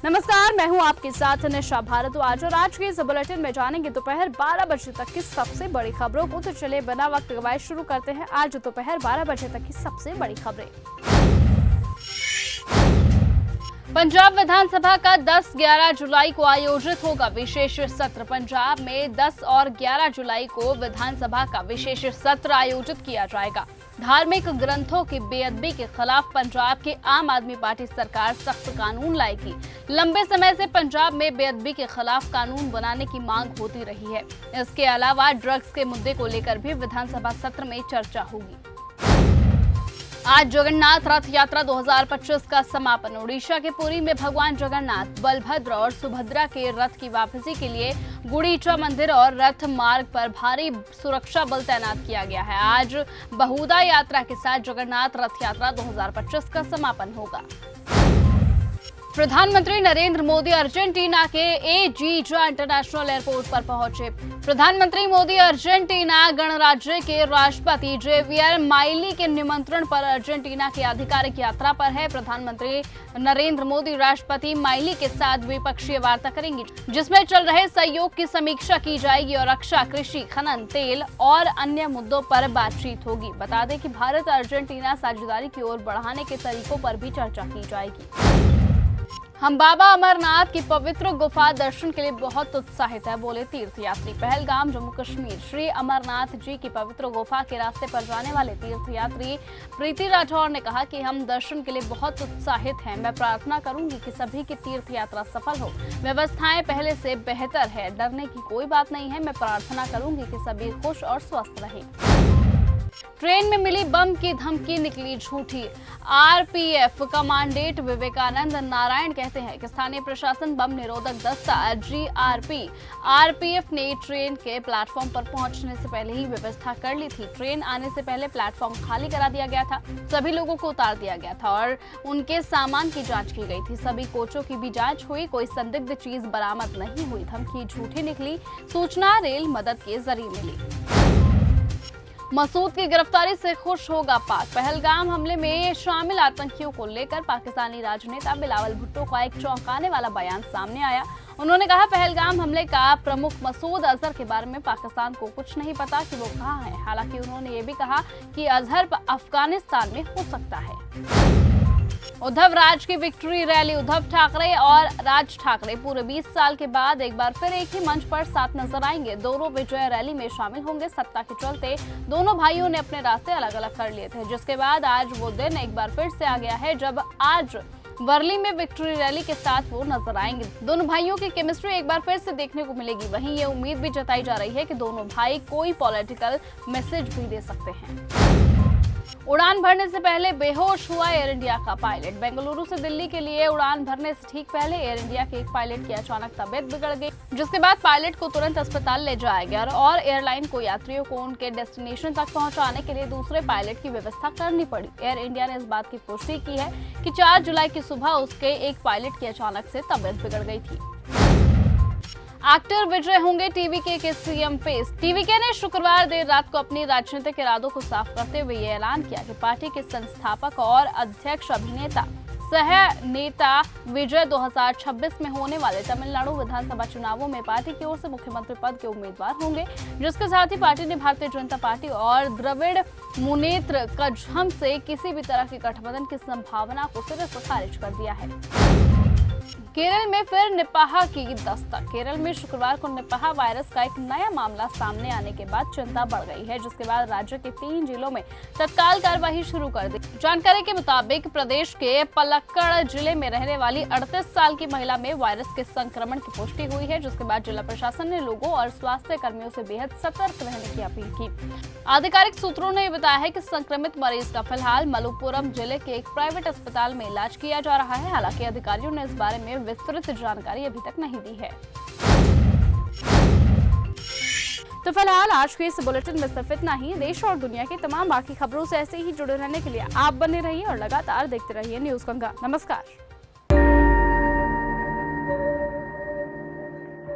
नमस्कार, मैं हूं आपके साथ निशा भारद्वाज और आज के इस बुलेटिन में जानेंगे दोपहर 12 बजे तक की सबसे बड़ी खबरों को। तो चलिए बिना वक्त गवाए शुरू करते हैं आज दोपहर 12 बजे तक की सबसे बड़ी खबरें। पंजाब विधानसभा का 10-11 जुलाई को आयोजित होगा विशेष सत्र। पंजाब में 10 और 11 जुलाई को विधानसभा का विशेष सत्र आयोजित किया जाएगा। धार्मिक ग्रंथों की बेअदबी के खिलाफ पंजाब की आम आदमी पार्टी सरकार सख्त कानून लाएगी। लंबे समय से पंजाब में बेअदबी के खिलाफ कानून बनाने की मांग होती रही है। इसके अलावा ड्रग्स के मुद्दे को लेकर भी विधानसभा सत्र में चर्चा होगी। आज जगन्नाथ रथ यात्रा 2025 का समापन। ओडिशा के पुरी में भगवान जगन्नाथ, बलभद्र और सुभद्रा के रथ की वापसी के लिए गुड़ीचा मंदिर और रथ मार्ग पर भारी सुरक्षा बल तैनात किया गया है। आज बहुदा यात्रा के साथ जगन्नाथ रथ यात्रा 2025 का समापन होगा। प्रधानमंत्री नरेंद्र मोदी अर्जेंटीना के एजीजा इंटरनेशनल एयरपोर्ट पर पहुंचे। प्रधानमंत्री मोदी अर्जेंटीना गणराज्य के राष्ट्रपति जेवियर माइली के निमंत्रण पर अर्जेंटीना की आधिकारिक यात्रा पर है। प्रधानमंत्री नरेंद्र मोदी राष्ट्रपति माइली के साथ द्विपक्षीय वार्ता करेंगे, जिसमें चल रहे सहयोग की समीक्षा की जाएगी और रक्षा, कृषि, खनन, तेल और अन्य मुद्दों पर बातचीत होगी। बता दें कि भारत अर्जेंटीना साझेदारी की ओर बढ़ाने के तरीकों पर भी चर्चा की जाएगी। हम बाबा अमरनाथ की पवित्र गुफा दर्शन के लिए बहुत उत्साहित है, बोले तीर्थयात्री। पहलगाम, जम्मू कश्मीर श्री अमरनाथ जी की पवित्र गुफा के रास्ते पर जाने वाले तीर्थयात्री प्रीति राठौर ने कहा कि हम दर्शन के लिए बहुत उत्साहित हैं। मैं प्रार्थना करूंगी कि सभी की तीर्थ यात्रा सफल हो। व्यवस्थाएं पहले से बेहतर है, डरने की कोई बात नहीं है। मैं प्रार्थना करूंगी कि सभी खुश और स्वस्थ रहें। ट्रेन में मिली बम की धमकी निकली झूठी। आरपीएफ कमांडेंट विवेकानंद नारायण कहते हैं कि स्थानीय प्रशासन बम निरोधक दस्ता जीआरपी आरपीएफ ने ट्रेन के प्लेटफॉर्म पर पहुंचने से पहले ही व्यवस्था कर ली थी। ट्रेन आने से पहले प्लेटफॉर्म खाली करा दिया गया था, सभी लोगों को उतार दिया गया था और उनके सामान की जांच की गई थी। सभी कोचों की भी जांच हुई, कोई संदिग्ध चीज बरामद नहीं हुई। धमकी झूठी निकली, सूचना रेल मदद के जरिए मिली। मसूद की गिरफ्तारी से खुश होगा पाक। पहलगाम हमले में शामिल आतंकियों को लेकर पाकिस्तानी राजनेता बिलावल भुट्टो का एक चौंकाने वाला बयान सामने आया। उन्होंने कहा, पहलगाम हमले का प्रमुख मसूद अजहर के बारे में पाकिस्तान को कुछ नहीं पता कि वो कहाँ है। हालांकि उन्होंने ये भी कहा कि अजहर अफगानिस्तान में हो सकता है। उद्धव राज की विक्ट्री रैली। उद्धव ठाकरे और राज ठाकरे पूरे 20 साल के बाद एक बार फिर एक ही मंच पर साथ नजर आएंगे। दोनों विजय रैली में शामिल होंगे। सत्ता के चलते दोनों भाइयों ने अपने रास्ते अलग अलग कर लिए थे, जिसके बाद आज वो दिन एक बार फिर से आ गया है जब आज वर्ली में विक्ट्री रैली के साथ वो नजर आएंगे। दोनों भाइयों की केमिस्ट्री एक बार फिर से देखने को मिलेगी। वहीं ये उम्मीद भी जताई जा रही है कि दोनों भाई कोई पॉलिटिकल मैसेज भी दे सकते हैं। उड़ान भरने से पहले बेहोश हुआ एयर इंडिया का पायलट। बेंगलुरु से दिल्ली के लिए उड़ान भरने से ठीक पहले एयर इंडिया के एक पायलट की अचानक तबीयत बिगड़ गई, जिसके बाद पायलट को तुरंत अस्पताल ले जाया गया और एयरलाइन को यात्रियों को उनके डेस्टिनेशन तक पहुंचाने के लिए दूसरे पायलट की व्यवस्था करनी पड़ी। एयर इंडिया ने इस बात की पुष्टि की है कि 4 जुलाई की सुबह उसके एक पायलट की अचानक से तबीयत बिगड़ गई थी। एक्टर विजय होंगे टीवीके के सीएम फेस। टीवीके ने शुक्रवार देर रात को अपनी राजनीतिक इरादों को साफ करते हुए ये ऐलान किया कि पार्टी के संस्थापक और अध्यक्ष अभिनेता सह नेता विजय 2026 में होने वाले तमिलनाडु विधानसभा चुनावों में पार्टी की ओर से मुख्यमंत्री पद के उम्मीदवार होंगे। जिसके साथ ही पार्टी ने भारतीय जनता पार्टी और द्रविड़ मुनेत्र कझगम से किसी भी तरह के गठबंधन की संभावना को सिरे से खारिज कर दिया है। केरल में फिर निपाह की दस्तक। केरल में शुक्रवार को निपाह वायरस का एक नया मामला सामने आने के बाद चिंता बढ़ गई है, जिसके बाद राज्य के 3 जिलों में तत्काल कार्रवाई शुरू कर दी। जानकारी के मुताबिक प्रदेश के पलक्कड़ जिले में रहने वाली 38 साल की महिला में वायरस के संक्रमण की पुष्टि हुई है, जिसके बाद जिला प्रशासन ने लोगों और स्वास्थ्य कर्मियों से बेहद सतर्क रहने की अपील की। आधिकारिक सूत्रों ने बताया है कि संक्रमित मरीज का फिलहाल मलप्पुरम जिले के एक प्राइवेट अस्पताल में इलाज किया जा रहा है। हालांकि अधिकारियों ने इस बारे में विस्तृत जानकारी अभी तक नहीं दी है। तो फिलहाल आज के इस बुलेटिन में सिर्फ इतना ही। देश और दुनिया की तमाम बाकी खबरों से ऐसे ही जुड़े रहने के लिए आप बने रहिए और लगातार देखते रहिए न्यूज़ गंगा। नमस्कार।